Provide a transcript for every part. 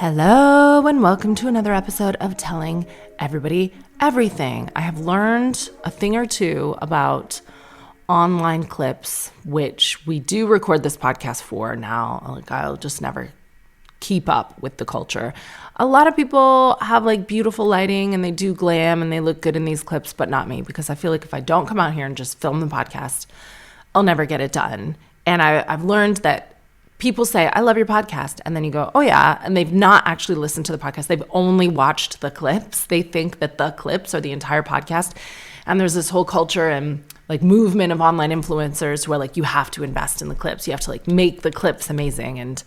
Hello and welcome to another episode of Telling Everybody Everything. I have learned a thing or two about online clips, which we do record this podcast for now. Like, I'll just never keep up with the culture. A lot of people have like beautiful lighting and they do glam and they look good in these clips, but not me, because I feel like if I don't come out here and just film the podcast, I'll never get it done. And I've learned that people say, I love your podcast. And then you go, oh yeah. And they've not actually listened to the podcast. They've only watched the clips. They think that the clips are the entire podcast. And there's this whole culture and like movement of online influencers where like you have to invest in the clips. You have to like make the clips amazing. And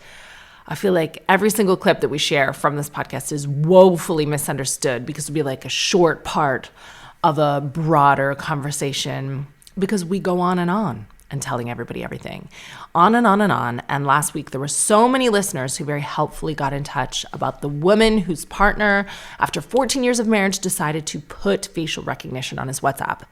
I feel like every single clip that we share from this podcast is woefully misunderstood because it'll be like a short part of a broader conversation because we go on and telling everybody everything. On and on and on. And last week, there were so many listeners who very helpfully got in touch about the woman whose partner, after 14 years of marriage, decided to put facial recognition on his WhatsApp.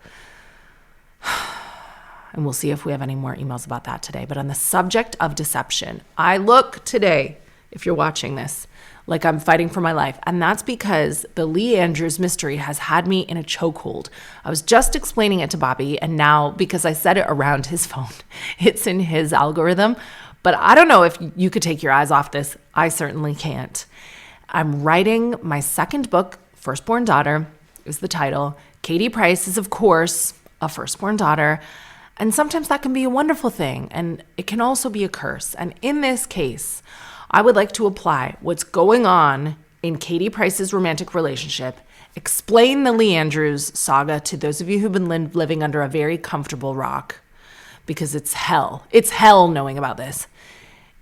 And we'll see if we have any more emails about that today. But on the subject of deception, I look today, if you're watching this, like I'm fighting for my life. And that's because the Lee Andrews mystery has had me in a chokehold. I was just explaining it to Bobby, and now because I said it around his phone, it's in his algorithm. But I don't know if you could take your eyes off this. I certainly can't. I'm writing my second book, Firstborn Daughter is the title. Katie Price is, of course, a firstborn daughter. And sometimes that can be a wonderful thing, and it can also be a curse. And in this case, I would like to apply what's going on in Katie Price's romantic relationship, explain the Lee Andrews saga to those of you who've been living under a very comfortable rock, because it's hell. It's hell knowing about this.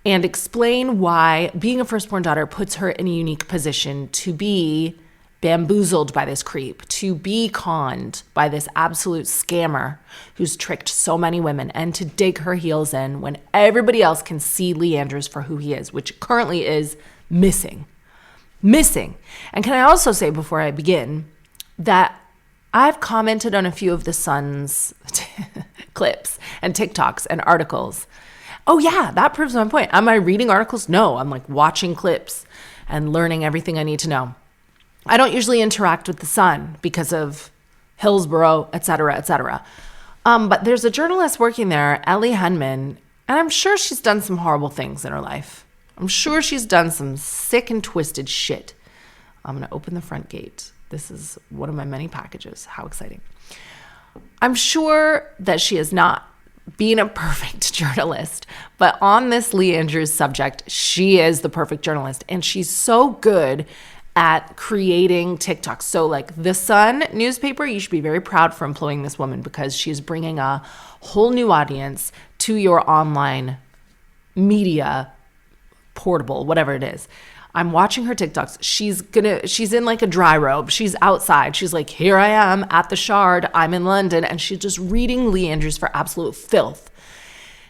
And explain why being a firstborn daughter puts her in a unique position to be bamboozled by this creep, to be conned by this absolute scammer who's tricked so many women, and to dig her heels in when everybody else can see Lee Andrews for who he is, which currently is missing. And can I also say before I begin that I've commented on a few of the Sun's clips and TikToks and articles. Oh yeah, that proves my point. Am I reading articles? No, I'm like watching clips and learning everything I need to know. I don't usually interact with the Sun because of Hillsborough, et cetera, et cetera. But there's a journalist working there, Ellie Henman, and I'm sure she's done some horrible things in her life. I'm sure she's done some sick and twisted shit. I'm going to open the front gate. This is one of my many packages. How exciting. I'm sure that she is not being a perfect journalist, but on this Lee Andrews subject, she is the perfect journalist. And she's so good at creating TikToks. So like the Sun newspaper, you should be very proud for employing this woman because she's bringing a whole new audience to your online media portable, whatever it is. I'm watching her TikToks. She's in like a dry robe. She's outside. She's like, here I am at the Shard. I'm in London. And she's just reading Lee Andrews for absolute filth.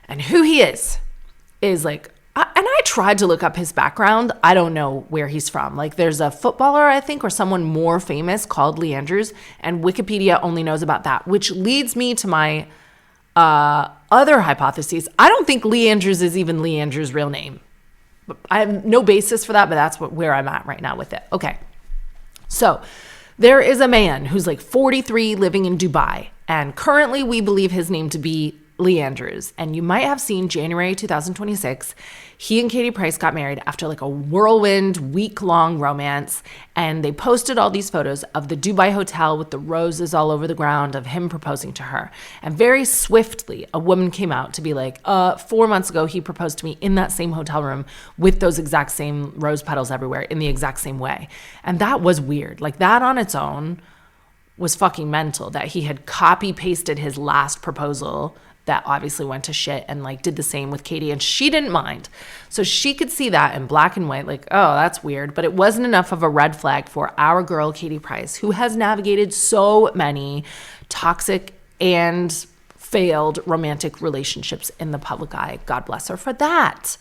And who he is like, and I tried to look up his background. I don't know where he's from. Like there's a footballer, I think, or someone more famous called Lee Andrews, and Wikipedia only knows about that, which leads me to my other hypotheses. I don't think Lee Andrews is even Lee Andrews' real name. I have no basis for that, but that's where I'm at right now with it. Okay. So there is a man who's like 43 living in Dubai, and currently we believe his name to be Lee Andrews. And you might have seen January 2026, he and Katie Price got married after like a whirlwind week-long romance. And they posted all these photos of the Dubai hotel with the roses all over the ground of him proposing to her. And very swiftly, a woman came out to be like, 4 months ago, he proposed to me in that same hotel room with those exact same rose petals everywhere in the exact same way. And that was weird. Like that on its own was fucking mental, that he had copy pasted his last proposal that obviously went to shit and like did the same with Katie, and she didn't mind. So she could see that in black and white, like, oh, that's weird. But it wasn't enough of a red flag for our girl, Katie Price, who has navigated so many toxic and failed romantic relationships in the public eye. God bless her for that.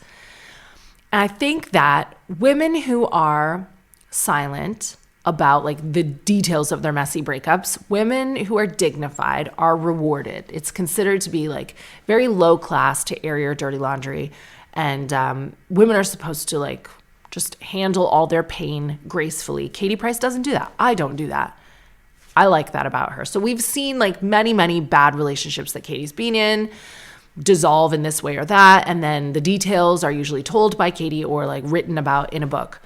And I think that women who are silent about like the details of their messy breakups, women who are dignified are rewarded. It's considered to be like very low class to air your dirty laundry. And women are supposed to like just handle all their pain gracefully. Katie Price doesn't do that. I don't do that. I like that about her. So we've seen like many, many bad relationships that Katie's been in dissolve in this way or that. And then the details are usually told by Katie or like written about in a book.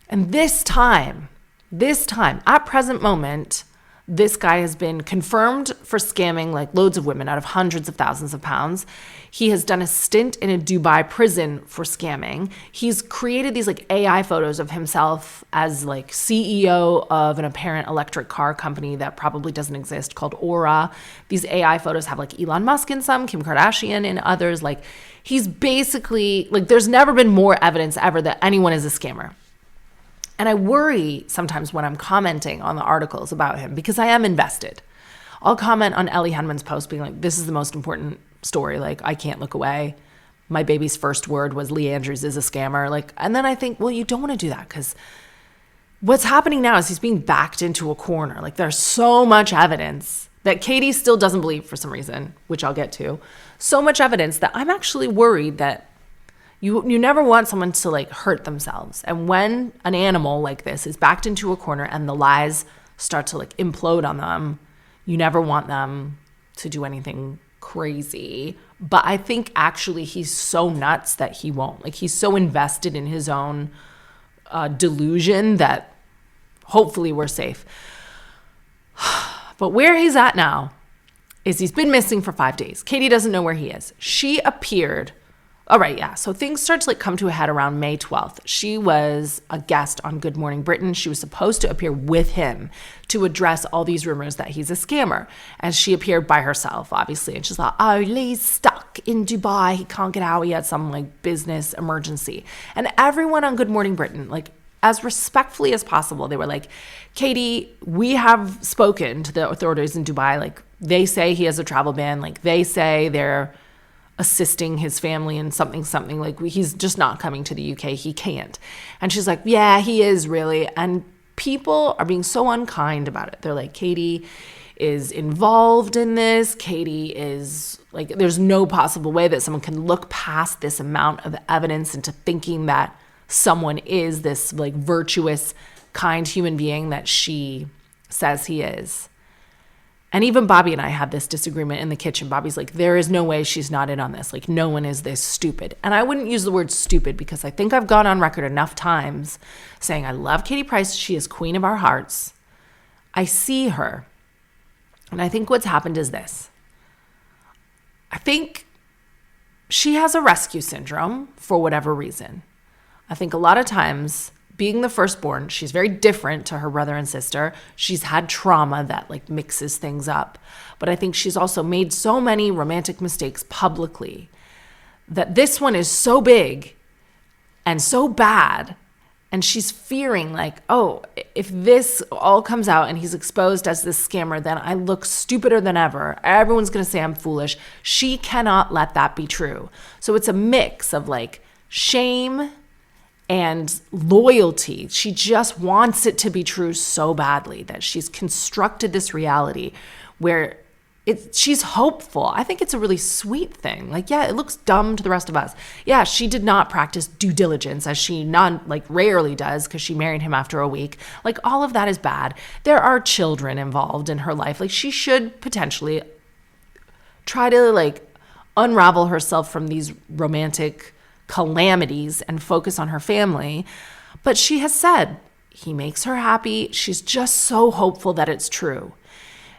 And this time, at present moment, this guy has been confirmed for scamming like loads of women out of hundreds of thousands of pounds. He has done a stint in a Dubai prison for scamming. He's created these like AI photos of himself as like CEO of an apparent electric car company that probably doesn't exist called Aura. These AI photos have like Elon Musk in some, Kim Kardashian in others. Like he's basically like, there's never been more evidence ever that anyone is a scammer. And I worry sometimes when I'm commenting on the articles about him because I am invested. I'll comment on Ellie Henman's post being like, this is the most important story. Like, I can't look away. My baby's first word was Lee Andrews is a scammer. Like, and then I think, well, you don't want to do that because what's happening now is he's being backed into a corner. Like, there's so much evidence that Katie still doesn't believe for some reason, which I'll get to. So much evidence that I'm actually worried that you never want someone to like hurt themselves. And when an animal like this is backed into a corner and the lies start to like implode on them, you never want them to do anything crazy. But I think actually he's so nuts that he won't. Like he's so invested in his own delusion that hopefully we're safe. But where he's at now is he's been missing for 5 days. Katie doesn't know where he is. She appeared. All right, yeah. So things start to like come to a head around May 12th. She was a guest on Good Morning Britain. She was supposed to appear with him to address all these rumors that he's a scammer. And she appeared by herself, obviously. And she's like, oh, Lee's stuck in Dubai. He can't get out. He had some like business emergency. And everyone on Good Morning Britain, like as respectfully as possible, they were like, Katie, we have spoken to the authorities in Dubai. Like they say he has a travel ban. Like they say they're assisting his family in something like he's just not coming to the UK. He can't. And she's like, yeah, he is really. And people are being so unkind about it. They're like, Katie is involved in this. Katie is like, there's no possible way that someone can look past this amount of evidence into thinking that someone is this like virtuous, kind human being that she says he is. And even Bobby and I had this disagreement in the kitchen. Bobby's like, there is no way she's not in on this. Like, no one is this stupid. And I wouldn't use the word stupid because I think I've gone on record enough times saying I love Katie Price. She is queen of our hearts. I see her. And I think what's happened is this. I think she has a rescue syndrome for whatever reason. I think a lot of times being the firstborn, she's very different to her brother and sister. She's had trauma that like mixes things up. But I think she's also made so many romantic mistakes publicly that this one is so big and so bad. And she's fearing like, oh, if this all comes out and he's exposed as this scammer, then I look stupider than ever. Everyone's going to say I'm foolish. She cannot let that be true. So it's a mix of like shame and loyalty. She just wants it to be true so badly that she's constructed this reality where she's hopeful. I think it's a really sweet thing. Like, yeah, it looks dumb to the rest of us. Yeah, she did not practice due diligence as she rarely does because she married him after a week. Like, all of that is bad. There are children involved in her life. Like, she should potentially try to like unravel herself from these romantic calamities and focus on her family. But she has said he makes her happy. She's just so hopeful that it's true.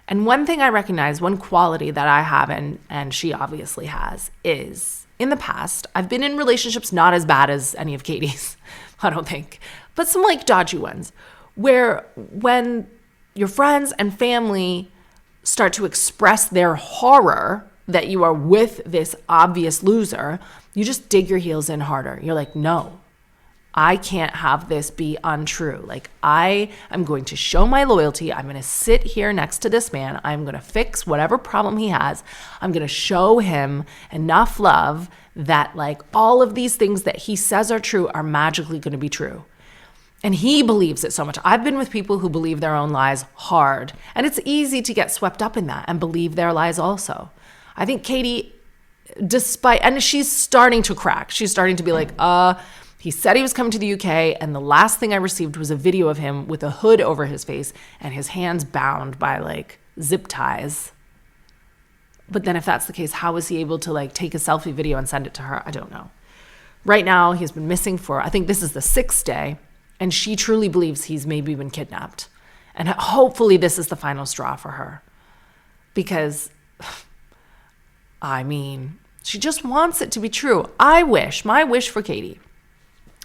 And one thing I recognize, one quality that I have, and she obviously has, is in the past, I've been in relationships not as bad as any of Katie's, I don't think, but some like dodgy ones, where when your friends and family start to express their horror that you are with this obvious loser, you just dig your heels in harder. You're like, no, I can't have this be untrue. Like, I am going to show my loyalty. I'm going to sit here next to this man. I'm going to fix whatever problem he has. I'm going to show him enough love that like all of these things that he says are true are magically going to be true. And he believes it so much. I've been with people who believe their own lies hard, and it's easy to get swept up in that and believe their lies also. I think Katie, and she's starting to crack. She's starting to be like, He said he was coming to the UK, and the last thing I received was a video of him with a hood over his face and his hands bound by like zip ties. But then if that's the case, how was he able to like take a selfie video and send it to her? I don't know. Right now, he's been missing for, I think this is the 6th day, and she truly believes he's maybe been kidnapped. And hopefully this is the final straw for her. Because, I mean, she just wants it to be true. My wish for Katie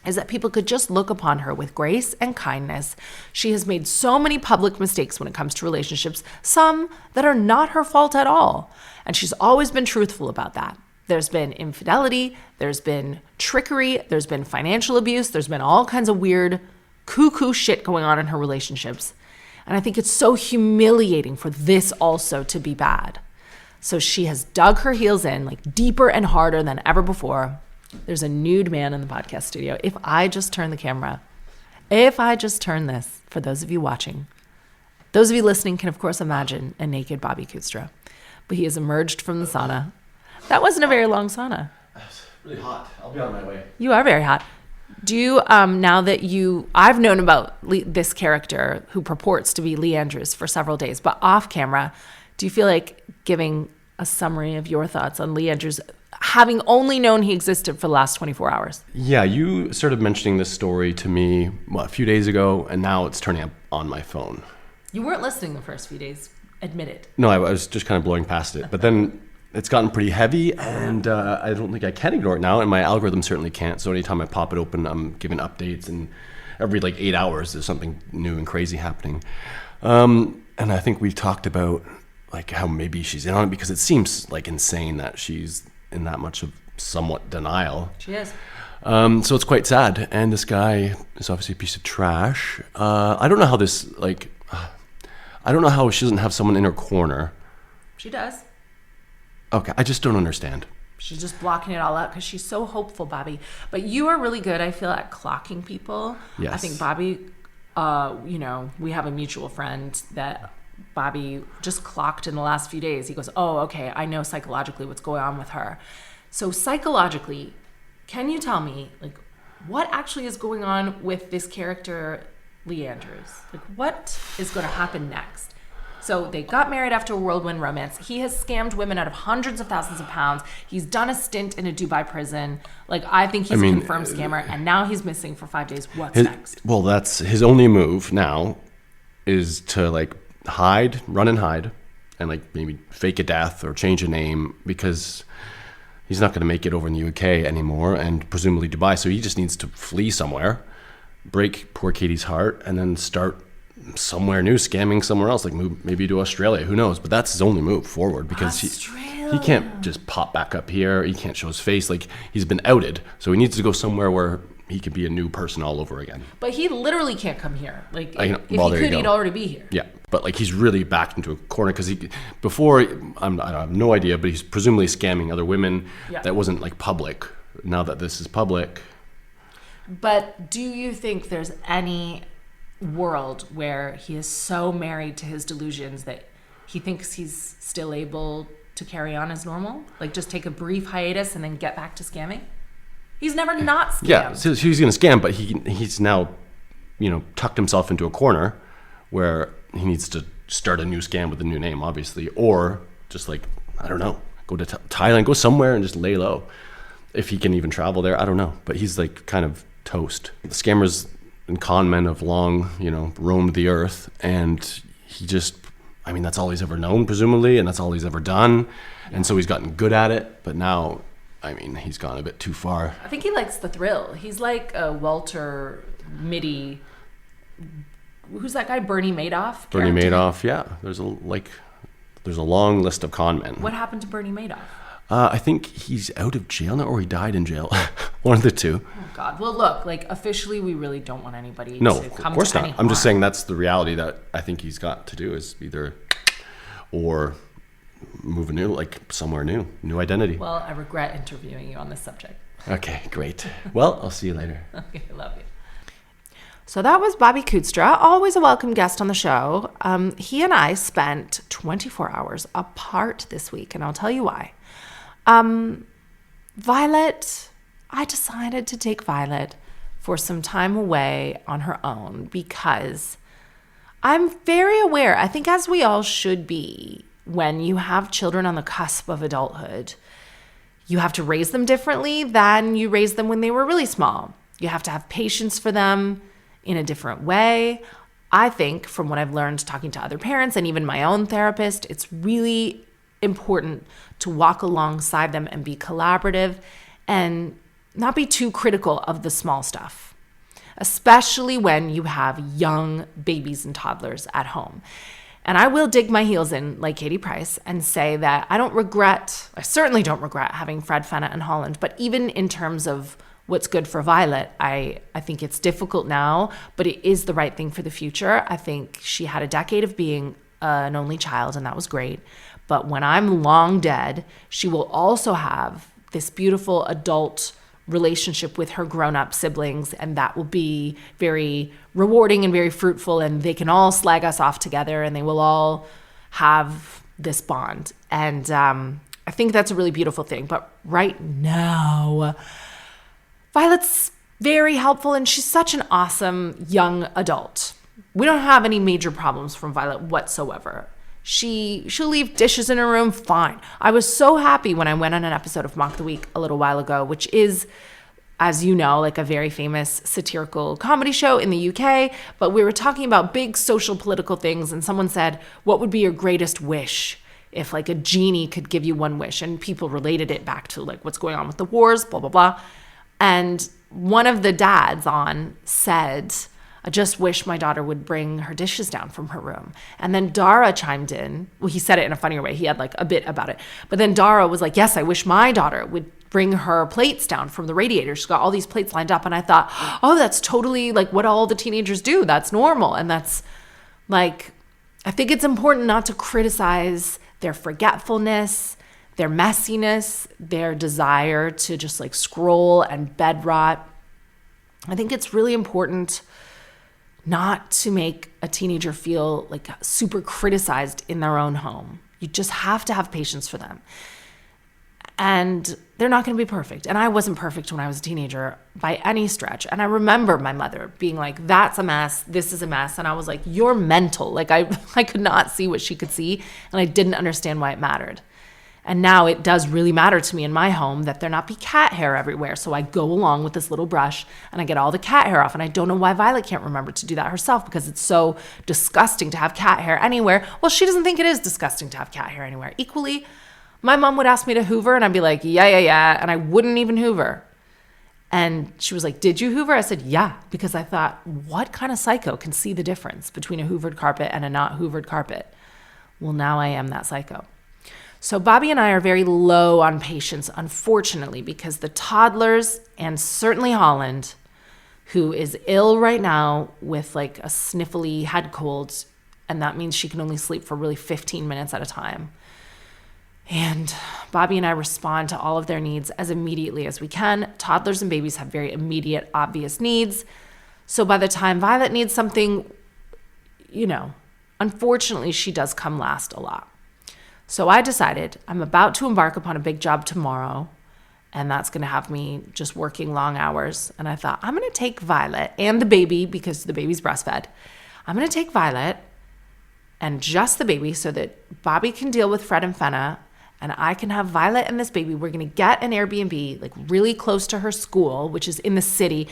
is that people could just look upon her with grace and kindness. She has made so many public mistakes when it comes to relationships, some that are not her fault at all. And she's always been truthful about that. There's been infidelity, there's been trickery, there's been financial abuse, there's been all kinds of weird cuckoo shit going on in her relationships. And I think it's so humiliating for this also to be bad. So she has dug her heels in like deeper and harder than ever before. There's a nude man in the podcast studio. If I just turn this, for those of you watching, those of you listening can of course imagine a naked Bobby Kutstra. But he has emerged from the sauna. That wasn't a very long sauna. It's really hot. I'll be on my way. You are very hot. Do you, now that I've known about this character who purports to be Lee Andrews for several days, but off camera, do you feel like giving a summary of your thoughts on Lee Andrews, having only known he existed for the last 24 hours? Yeah, you started mentioning this story to me, a few days ago, and now it's turning up on my phone. You weren't listening the first few days, admit it. No, I was just kind of blowing past it. But then it's gotten pretty heavy, and I don't think I can ignore it now, and my algorithm certainly can't. So anytime I pop it open, I'm giving updates, and every 8 hours there's something new and crazy happening. And I think we've talked about how maybe she's in on it, because it seems insane that she's in that much of somewhat denial. She is. So it's quite sad, and this guy is obviously a piece of trash. I don't know how this I don't know how she doesn't have someone in her corner. She does. Okay, I just don't understand. She's just blocking it all out because she's so hopeful, Bobby. But you are really good, I feel, at clocking people. Yes. I think Bobby, we have a mutual friend that Bobby just clocked in the last few days. He goes, oh, okay, I know psychologically what's going on with her. So psychologically, can you tell me, what actually is going on with this character, Lee Andrews? What is going to happen next? So they got married after a whirlwind romance. He has scammed women out of hundreds of thousands of pounds. He's done a stint in a Dubai prison. I think he's a confirmed scammer, and now he's missing for 5 days. What's next? Well, that's his only move now, is to run and hide, and maybe fake a death or change a name, because he's not going to make it over in the UK anymore, and presumably Dubai. So he just needs to flee somewhere, break poor Katie's heart, and then start somewhere new, scamming somewhere else, move maybe to Australia. Who knows? But that's his only move forward, because he can't just pop back up here. He can't show his face. He's been outed, so he needs to go somewhere where he could be a new person all over again. But he literally can't come here. If he could, he'd already be here. Yeah, but he's really backed into a corner, because before I have no idea, but he's presumably scamming other women. Yeah. That wasn't public. Now that this is public. But do you think there's any world where he is so married to his delusions that he thinks he's still able to carry on as normal? Just take a brief hiatus and then get back to scamming? He's never not scammed. Yeah, so he's going to scam, but he's now, tucked himself into a corner where he needs to start a new scam with a new name, obviously, or just I don't know, go to Thailand, go somewhere and just lay low. If he can even travel there, I don't know. But he's kind of toast. The scammers and con men have long, roamed the earth, and he just, that's all he's ever known, presumably, and that's all he's ever done. And so he's gotten good at it, but now, he's gone a bit too far. I think he likes the thrill. He's like a Walter Mitty. Who's that guy? Bernie Madoff? Bernie Madoff, yeah. There's a long list of con men. What happened to Bernie Madoff? I think he's out of jail now, or he died in jail. One of the two. Oh, God. Well, look, officially, we really don't want anybody to come to any harm. No, of course not. I'm just saying that's the reality that I think he's got to do, is either or move somewhere new identity. Well, I regret interviewing you on this subject. Okay, great. Well, I'll see you later. Okay, love you. So that was Bobby Kutstra, always a welcome guest on the show. He and I spent 24 hours apart this week, and I'll tell you why. Violet, I decided to take Violet for some time away on her own because I'm very aware, I think as we all should be, when you have children on the cusp of adulthood, you have to raise them differently than you raised them when they were really small. You have to have patience for them in a different way. I think from what I've learned talking to other parents and even my own therapist, it's really important to walk alongside them and be collaborative and not be too critical of the small stuff, especially when you have young babies and toddlers at home. And I will dig my heels in like Katie Price and say that I certainly don't regret having Fred, Fenna, and Holland, but even in terms of what's good for Violet, I think it's difficult now, but it is the right thing for the future. I think she had a decade of being an only child, and that was great. But when I'm long dead, she will also have this beautiful adult relationship with her grown-up siblings, and that will be very rewarding and very fruitful, and they can all slag us off together and they will all have this bond. And I think that's a really beautiful thing. But right now, Violet's very helpful and she's such an awesome young adult. We don't have any major problems from Violet whatsoever. She'll leave dishes in her room, fine. I was so happy when I went on an episode of Mock the Week a little while ago, which is, as you know, like a very famous satirical comedy show in the UK. But we were talking about big social political things, and someone said, what would be your greatest wish if like a genie could give you one wish? And people related it back to like what's going on with the wars, blah, blah, blah. And one of the dads on said, I just wish my daughter would bring her dishes down from her room. And then Dara chimed in. Well, he said it in a funnier way. He had like a bit about it. But then Dara was like, yes, I wish my daughter would bring her plates down from the radiator. She's got all these plates lined up. And I thought, oh, that's totally like what all the teenagers do. That's normal. And that's like, I think it's important not to criticize their forgetfulness, their messiness, their desire to just like scroll and bed rot. I think it's really important not to make a teenager feel like super criticized in their own home. You just have to have patience for them. And they're not going to be perfect. And I wasn't perfect when I was a teenager by any stretch. And I remember my mother being like, that's a mess, this is a mess. And I was like, you're mental. Like I could not see what she could see. And I didn't understand why it mattered. And now it does really matter to me in my home that there not be cat hair everywhere. So I go along with this little brush and I get all the cat hair off. And I don't know why Violet can't remember to do that herself because it's so disgusting to have cat hair anywhere. Well, she doesn't think it is disgusting to have cat hair anywhere. Equally, my mom would ask me to hoover and I'd be like, yeah. And I wouldn't even hoover. And she was like, did you hoover? I said, yeah, because I thought, what kind of psycho can see the difference between a hoovered carpet and a not hoovered carpet? Well, now I am that psycho. So Bobby and I are very low on patience, unfortunately, because the toddlers and certainly Holland, who is ill right now with like a sniffly head cold, and that means she can only sleep for really 15 minutes at a time. And Bobby and I respond to all of their needs as immediately as we can. Toddlers and babies have very immediate, obvious needs. So by the time Violet needs something, unfortunately, she does come last a lot. So I decided I'm about to embark upon a big job tomorrow, and that's going to have me just working long hours. And I thought, I'm going to take Violet and the baby, because the baby's breastfed. I'm going to take Violet and just the baby so that Bobby can deal with Fred and Fenna, and I can have Violet and this baby. We're going to get an Airbnb like really close to her school, which is in the city.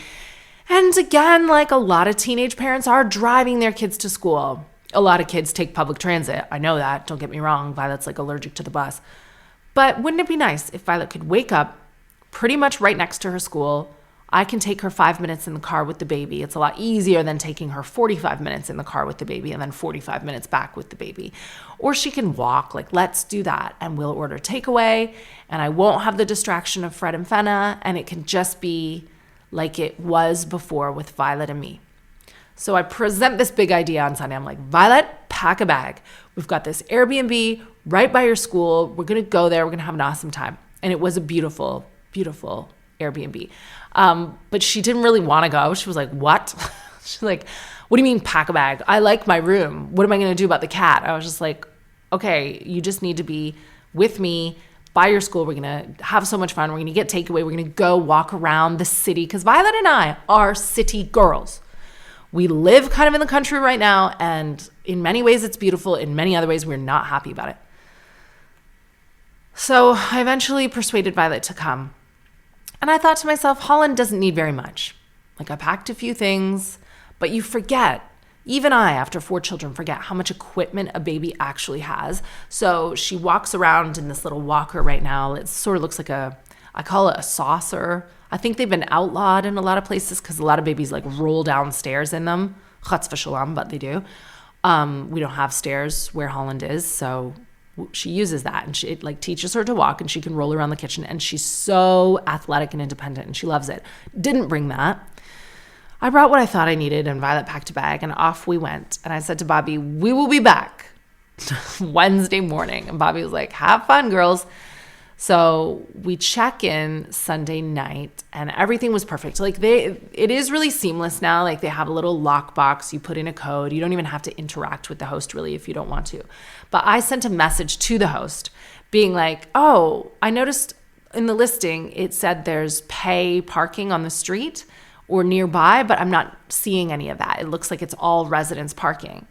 And again, like a lot of teenage parents are driving their kids to school. A lot of kids take public transit. I know that. Don't get me wrong. Violet's like allergic to the bus. But wouldn't it be nice if Violet could wake up pretty much right next to her school? I can take her 5 minutes in the car with the baby. It's a lot easier than taking her 45 minutes in the car with the baby and then 45 minutes back with the baby. Or she can walk. Like, let's do that. And we'll order takeaway. And I won't have the distraction of Fred and Fenna. And it can just be like it was before with Violet and me. So I present this big idea on Sunday. I'm like, Violet, pack a bag. We've got this Airbnb right by your school. We're going to go there. We're going to have an awesome time. And it was a beautiful, beautiful Airbnb. But she didn't really want to go. She was like, what? She's like, what do you mean pack a bag? I like my room. What am I going to do about the cat? I was just like, okay, you just need to be with me by your school. We're going to have so much fun. We're going to get takeaway. We're going to go walk around the city because Violet and I are city girls. We live kind of in the country right now, and in many ways it's beautiful. In many other ways, we're not happy about it. So I eventually persuaded Violet to come. And I thought to myself, Holland doesn't need very much. Like, I packed a few things, but you forget, even I, after 4 children, forget how much equipment a baby actually has. So she walks around in this little walker right now. It sort of looks like I call it a saucer. I think they've been outlawed in a lot of places because a lot of babies like roll downstairs in them. Chutz v'shalom, but they do. We don't have stairs where Holland is, so she uses that, and it like teaches her to walk, and she can roll around the kitchen, and she's so athletic and independent, and she loves it. Didn't bring that. I brought what I thought I needed, and Violet packed a bag, and off we went. And I said to Bobby, we will be back Wednesday morning. And Bobby was like, have fun, girls. So we check in Sunday night, and everything was perfect. Like it is really seamless now. Like they have a little lockbox. You put in a code. You don't even have to interact with the host really if you don't want to. But I sent a message to the host being like, oh, I noticed in the listing, it said there's pay parking on the street or nearby, but I'm not seeing any of that. It looks like it's all residence parking.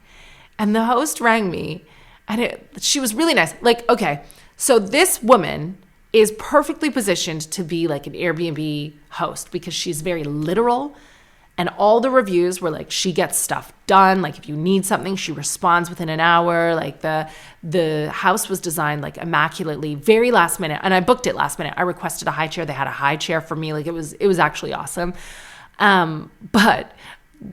And the host rang me, and she was really nice. Like, okay, so this woman is perfectly positioned to be like an Airbnb host because she's very literal. And all the reviews were like, she gets stuff done. Like if you need something, she responds within an hour. Like the house was designed like immaculately, very last minute. And I booked it last minute. I requested a high chair. They had a high chair for me. Like it was actually awesome. But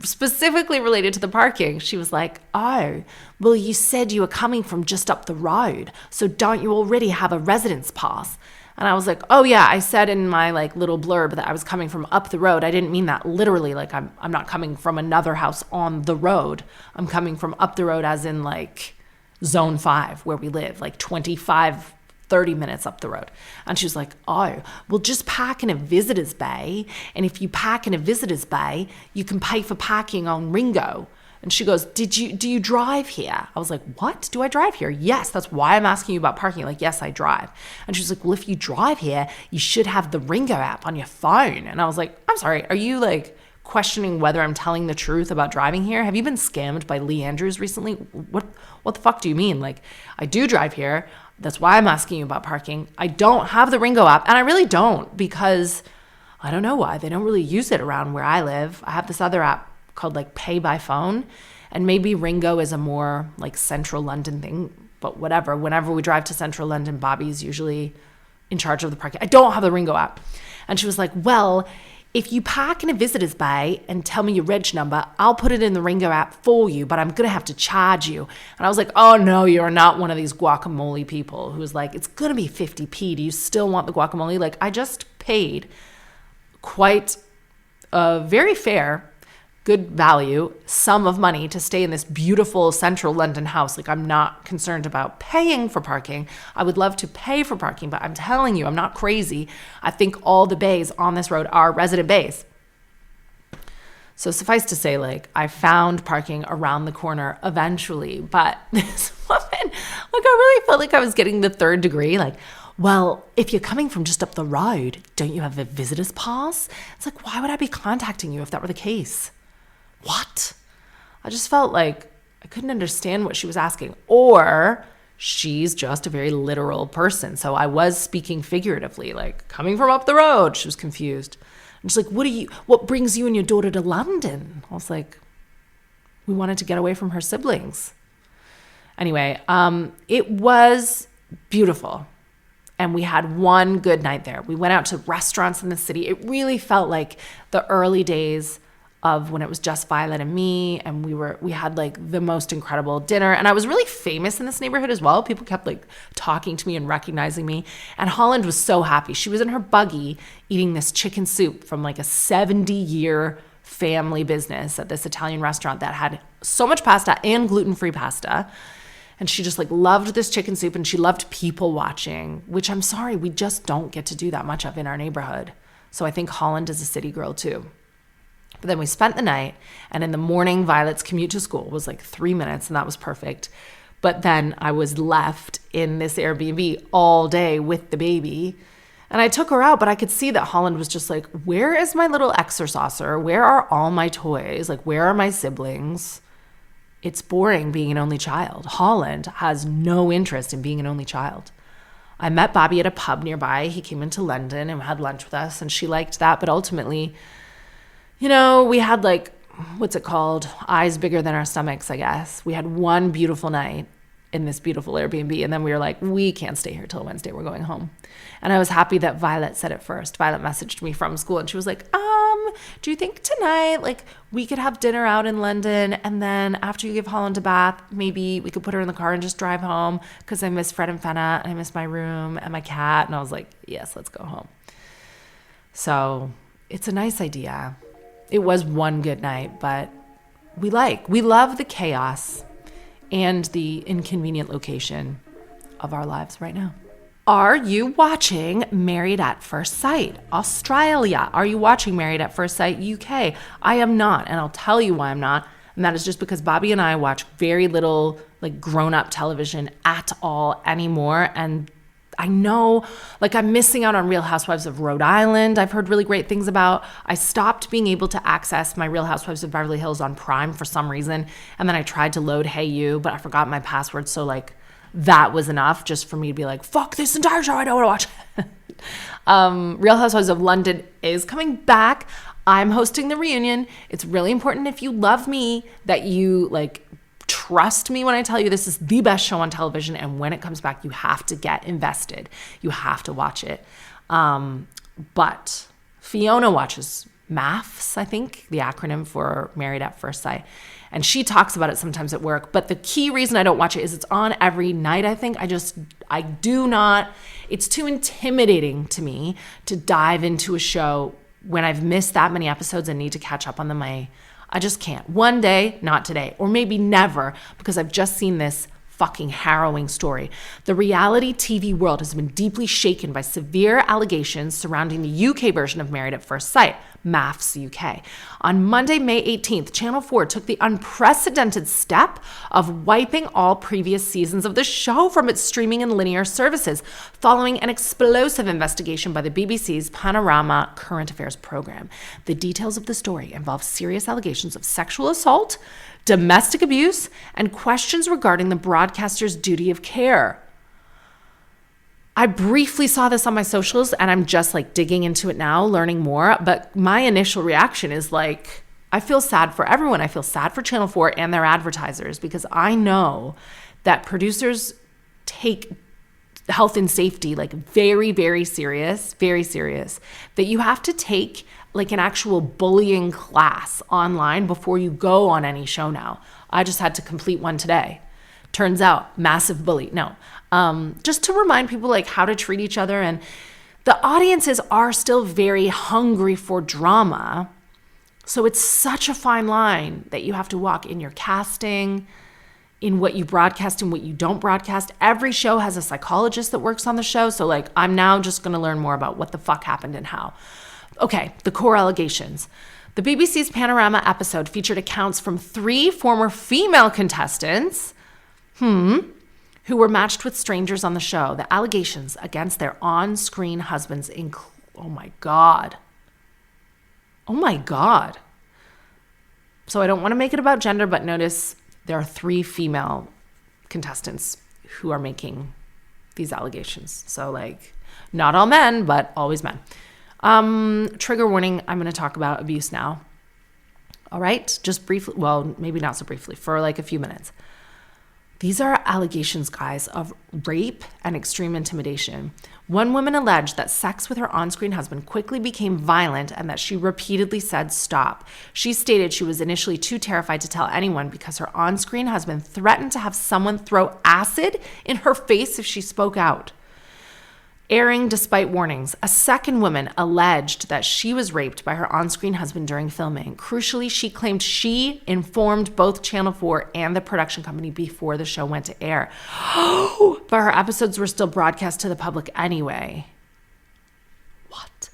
specifically related to the parking, she was like, oh, well, you said you were coming from just up the road. So don't you already have a residence pass? And I was like, oh yeah, I said in my like little blurb that I was coming from up the road. I didn't mean that literally. Like I'm not coming from another house on the road. I'm coming from up the road as in like zone 5 where we live, like 30 minutes up the road. And she was like, oh, well, just park in a visitor's bay. And if you park in a visitor's bay, you can pay for parking on Ringo. And she goes, do you drive here? I was like, what? Do I drive here? Yes, that's why I'm asking you about parking. Like, yes, I drive. And she was like, well, if you drive here, you should have the Ringo app on your phone. And I was like, I'm sorry, are you like questioning whether I'm telling the truth about driving here? Have you been scammed by Lee Andrews recently? What the fuck do you mean? Like, I do drive here. That's why I'm asking you about parking. I don't have the Ringo app, and I really don't because I don't know why. They don't really use it around where I live. I have this other app called like Pay by Phone, and maybe Ringo is a more like central London thing, but whatever. Whenever we drive to central London, Bobby's usually in charge of the parking. I don't have the Ringo app. And she was like, well, if you park in a visitor's bay and tell me your reg number, I'll put it in the Ringo app for you, but I'm going to have to charge you. And I was like, oh no, you're not one of these guacamole people who's like, it's going to be 50p. Do you still want the guacamole? Like I just paid quite a very fair, good value sum of money to stay in this beautiful central London house. Like I'm not concerned about paying for parking. I would love to pay for parking, but I'm telling you, I'm not crazy. I think all the bays on this road are resident bays. So suffice to say, like I found parking around the corner eventually, but this woman, like I really felt like I was getting the third degree. Like, well, if you're coming from just up the road, don't you have a visitor's pass? It's like, why would I be contacting you if that were the case? What? I just felt like I couldn't understand what she was asking. Or she's just a very literal person. So I was speaking figuratively, like coming from up the road. She was confused. And she's like, what brings you and your daughter to London? I was like, we wanted to get away from her siblings. Anyway, it was beautiful. And we had one good night there. We went out to restaurants in the city. It really felt like the early days of when it was just Violet and me, and we had like the most incredible dinner. And I was really famous in this neighborhood as well. People kept like talking to me and recognizing me. And Holland was so happy. She was in her buggy eating this chicken soup from like a 70-year family business at this Italian restaurant that had so much pasta and gluten-free pasta. And she just like loved this chicken soup, and she loved people watching, which I'm sorry, we just don't get to do that much of in our neighborhood. So I think Holland is a city girl too. But then we spent the night, and in the morning, Violet's commute to school was like 3 minutes, and that was perfect. But then I was left in this Airbnb all day with the baby. And I took her out, but I could see that Holland was just like, where is my little exerciser? Where are all my toys? Like, where are my siblings? It's boring being an only child. Holland has no interest in being an only child. I met Bobby at a pub nearby. He came into London and had lunch with us, and she liked that. But ultimately, we had like, what's it called? Eyes bigger than our stomachs, I guess. We had one beautiful night in this beautiful Airbnb, and then we were like, we can't stay here till Wednesday. We're going home. And I was happy that Violet said it first. Violet messaged me from school, and she was like, do you think tonight, like, we could have dinner out in London, and then after you give Holland a bath, maybe we could put her in the car and just drive home, because I miss Fred and Fenna, and I miss my room and my cat. And I was like, yes, let's go home. So it's a nice idea. It was one good night, but we love the chaos and the inconvenient location of our lives right now. Are you watching Married at First Sight Australia? Are you watching Married at First Sight UK? I am not, and I'll tell you why I'm not. And that is just because Bobby and I watch very little like grown-up television at all anymore. And I know, like, I'm missing out on Real Housewives of Rhode Island. I've heard really great things about. I stopped being able to access my Real Housewives of Beverly Hills on Prime for some reason. And then I tried to load Hey You, but I forgot my password. So like that was enough just for me to be like, fuck this entire show. I don't want to watch. Real Housewives of London is coming back. I'm hosting the reunion. It's really important, if you love me, that you like trust me when I tell you this is the best show on television. And when it comes back, you have to get invested. You have to watch it. But Fiona watches MAFS, I think, the acronym for Married at First Sight. And she talks about it sometimes at work. But the key reason I don't watch it is it's on every night, I think. I do not, it's too intimidating to me to dive into a show when I've missed that many episodes and need to catch up on them. I just can't. One day, not today, or maybe never, because I've just seen this fucking harrowing story. The reality TV world has been deeply shaken by severe allegations surrounding the UK version of Married at First Sight, MAFS UK. On Monday, May 18th, Channel 4 took the unprecedented step of wiping all previous seasons of the show from its streaming and linear services, following an explosive investigation by the BBC's Panorama Current Affairs program. The details of the story involve serious allegations of sexual assault, domestic abuse, and questions regarding the broadcaster's duty of care. I briefly saw this on my socials, and I'm just like digging into it now, learning more. But my initial reaction is like, I feel sad for everyone. I feel sad for Channel 4 and their advertisers, because I know that producers take health and safety like very, very serious, that you have to take like an actual bullying class online before you go on any show now. I just had to complete one today. Turns out, massive bully. No, just to remind people like how to treat each other. And the audiences are still very hungry for drama. So it's such a fine line that you have to walk in your casting, in what you broadcast and what you don't broadcast. Every show has a psychologist that works on the show. So like, I'm now just going to learn more about what the fuck happened and how. Okay, the core allegations. The BBC's Panorama episode featured accounts from 3 former female contestants who were matched with strangers on the show. The allegations against their on-screen husbands include, oh my God. So I don't want to make it about gender, but notice there are 3 female contestants who are making these allegations. So like, not all men, but always men. Trigger warning, I'm going to talk about abuse now. All right, just briefly, well, maybe not so briefly, for like a few minutes. These are allegations, guys, of rape and extreme intimidation. One woman alleged that sex with her on-screen husband quickly became violent and that she repeatedly said stop. She stated she was initially too terrified to tell anyone because her on-screen husband threatened to have someone throw acid in her face if she spoke out. Airing despite warnings, a second woman alleged that she was raped by her on-screen husband during filming. Crucially, she claimed she informed both Channel 4 and the production company before the show went to air. But her episodes were still broadcast to the public anyway. What?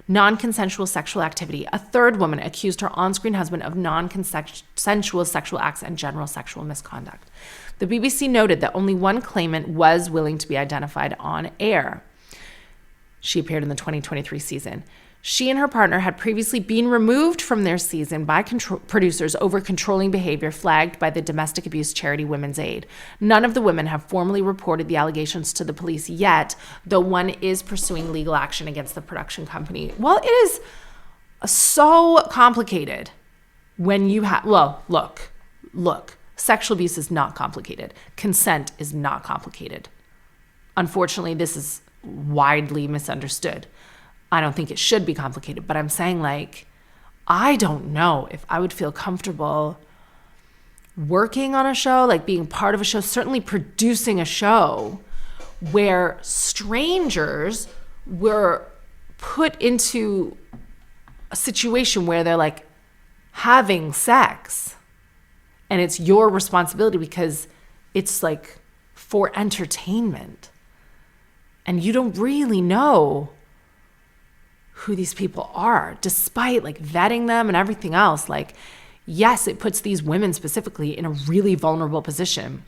non-consensual sexual activity. A third woman accused her on-screen husband of non-consensual sexual acts and general sexual misconduct. The BBC noted that only one claimant was willing to be identified on air. She appeared in the 2023 season. She and her partner had previously been removed from their season by producers over controlling behavior flagged by the domestic abuse charity Women's Aid. None of the women have formally reported the allegations to the police yet, though one is pursuing legal action against the production company. Well, it is so complicated when you have, well, look, sexual abuse is not complicated. Consent is not complicated. Unfortunately, this is widely misunderstood. I don't think it should be complicated, but I'm saying, like, I don't know if I would feel comfortable working on a show, like being part of a show, certainly producing a show where strangers were put into a situation where they're like having sex and it's your responsibility because it's like for entertainment and you don't really know who these people are, despite like vetting them and everything else. Like, yes, it puts these women specifically in a really vulnerable position.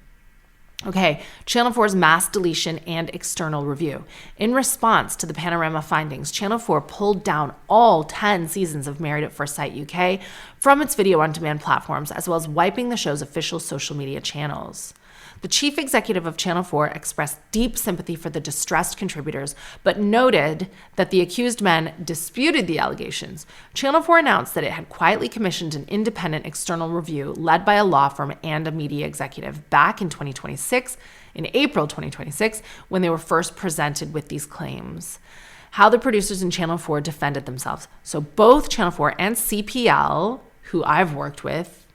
Okay, Channel 4's mass deletion and external review. In response to the Panorama findings, Channel 4 pulled down all 10 seasons of Married at First Sight UK from its video-on-demand platforms, as well as wiping the show's official social media channels. The chief executive of Channel 4 expressed deep sympathy for the distressed contributors, but noted that the accused men disputed the allegations. Channel 4 announced that it had quietly commissioned an independent external review led by a law firm and a media executive back in April 2026, when they were first presented with these claims. How the producers in Channel 4 defended themselves. So both Channel 4 and CPL, who I've worked with,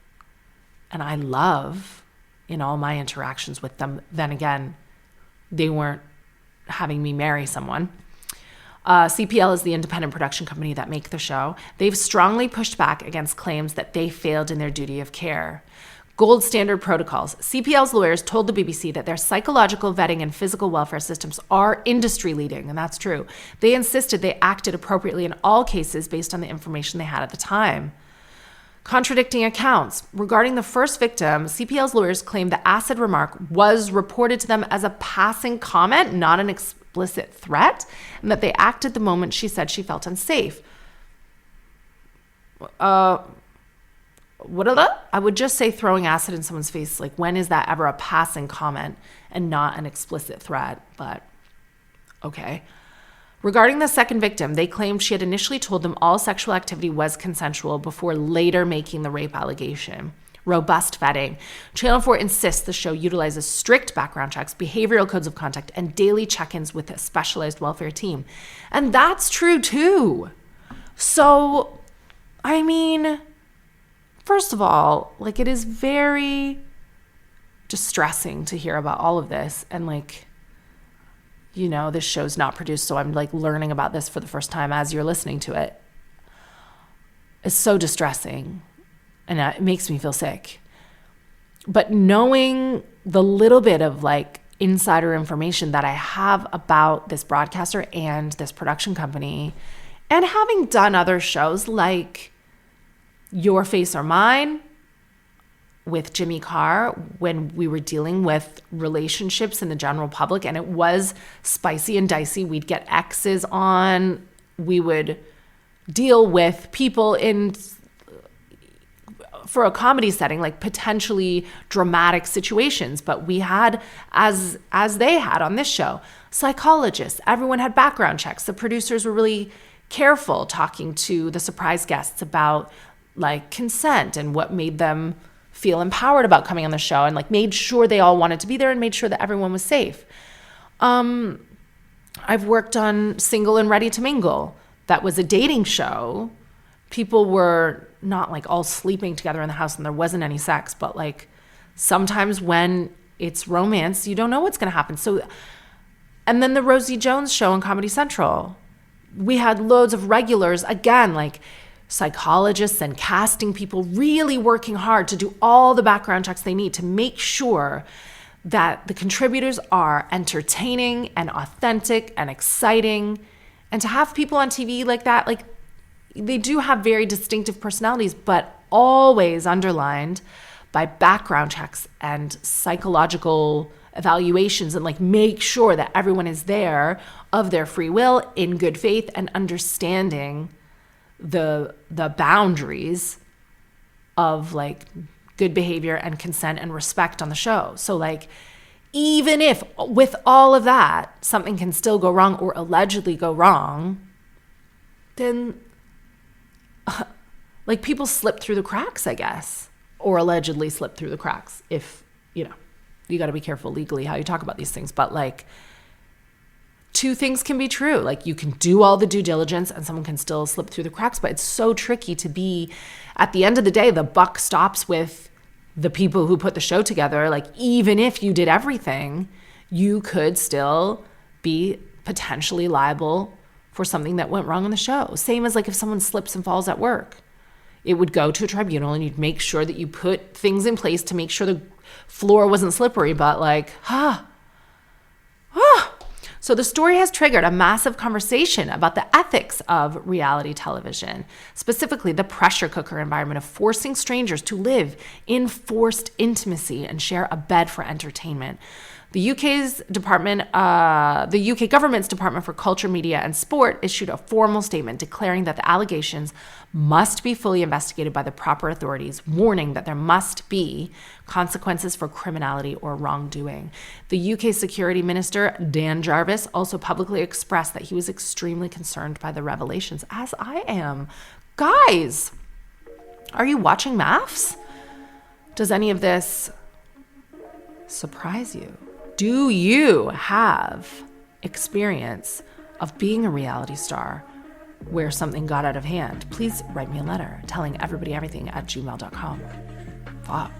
and I love in all my interactions with them. Then again, they weren't having me marry someone. CPL is the independent production company that make the show. They've strongly pushed back against claims that they failed in their duty of care. Gold standard protocols. CPL's lawyers told the BBC that their psychological vetting and physical welfare systems are industry leading, and that's true. They insisted they acted appropriately in all cases based on the information they had at the time. Contradicting accounts. Regarding the first victim, CPL's lawyers claimed the acid remark was reported to them as a passing comment, not an explicit threat, and that they acted the moment she said she felt unsafe. I would just say throwing acid in someone's face, like, when is that ever a passing comment and not an explicit threat? But okay. Regarding the second victim, they claimed she had initially told them all sexual activity was consensual before later making the rape allegation. Robust vetting. Channel 4 insists the show utilizes strict background checks, behavioral codes of conduct, and daily check-ins with a specialized welfare team. And that's true too. So, I mean, first of all, like, it is very distressing to hear about all of this. And like, you know, this show's not produced, so I'm like learning about this for the first time as you're listening to it. It's so distressing and it makes me feel sick. But knowing the little bit of like insider information that I have about this broadcaster and this production company, and having done other shows like Your Face or Mine with Jimmy Carr, when we were dealing with relationships in the general public, and it was spicy and dicey. We'd get exes on. We would deal with people for a comedy setting, like potentially dramatic situations. But we had, as they had on this show, psychologists. Everyone had background checks. The producers were really careful talking to the surprise guests about like consent and what made them feel empowered about coming on the show, and like made sure they all wanted to be there and made sure that everyone was safe. I've worked on Single and Ready to Mingle. That was a dating show. People were not like all sleeping together in the house and there wasn't any sex, but like sometimes when it's romance, you don't know what's going to happen. So, and then the Rosie Jones show on Comedy Central, we had loads of regulars, again, like psychologists and casting people really working hard to do all the background checks they need to make sure that the contributors are entertaining and authentic and exciting And to have people on TV like that, like they do have very distinctive personalities, but always underlined by background checks and psychological evaluations, and like make sure that everyone is there of their free will in good faith and understanding the boundaries of like good behavior and consent and respect on the show. So like, even if with all of that, something can still go wrong or allegedly go wrong, then like people slip through the cracks, I guess, or allegedly slip through the cracks. If, you know, you got to be careful legally how you talk about these things. But like, two things can be true. Like you can do all the due diligence and someone can still slip through the cracks, but it's so tricky to be, at the end of the day, the buck stops with the people who put the show together. Like even if you did everything, you could still be potentially liable for something that went wrong on the show. Same as like if someone slips and falls at work, it would go to a tribunal and you'd make sure that you put things in place to make sure the floor wasn't slippery, but like, So the story has triggered a massive conversation about the ethics of reality television, specifically the pressure cooker environment of forcing strangers to live in forced intimacy and share a bed for entertainment. The UK government's Department for Culture, Media and Sport issued a formal statement declaring that the allegations must be fully investigated by the proper authorities, warning that there must be consequences for criminality or wrongdoing. The UK Security Minister, Dan Jarvis, also publicly expressed that he was extremely concerned by the revelations, as I am. Guys, are you watching MAFS? Does any of this surprise you? Do you have experience of being a reality star where something got out of hand? Please write me a letter telling everybody everything at gmail.com. Fuck.